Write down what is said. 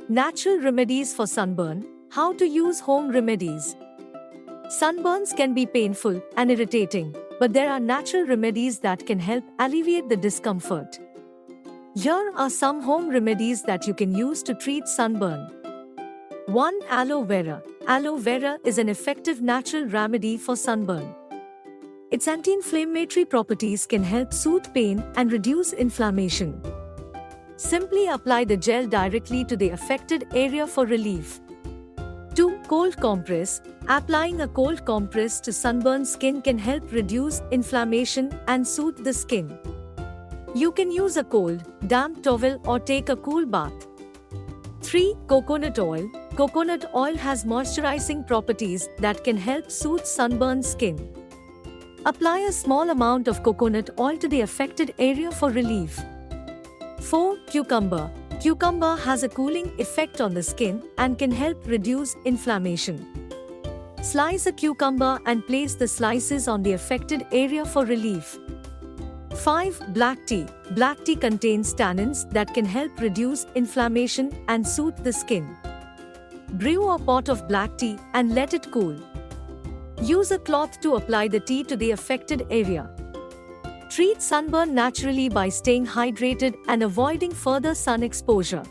Natural remedies for sunburn. How to use home remedies. Sunburns can be painful and irritating, but there are natural remedies that can help alleviate the discomfort. Here are some home remedies that you can use to treat sunburn. 1. Aloe vera. Aloe vera is an effective natural remedy for sunburn. Its anti-inflammatory properties can help soothe pain and reduce inflammation. Simply apply the gel directly to the affected area for relief. 2. Cold compress. Applying a cold compress to sunburned skin can help reduce inflammation and soothe the skin. You can use a cold, damp towel or take a cool bath. 3. Coconut oil. Coconut oil has moisturizing properties that can help soothe sunburned skin. Apply a small amount of coconut oil to the affected area for relief. 4. Cucumber. Cucumber has a cooling effect on the skin and can help reduce inflammation. Slice a cucumber and place the slices on the affected area for relief. 5. Black tea. Black tea contains tannins that can help reduce inflammation and soothe the skin. Brew a pot of black tea and let it cool. Use a cloth to apply the tea to the affected area. Treat sunburn naturally by staying hydrated and avoiding further sun exposure.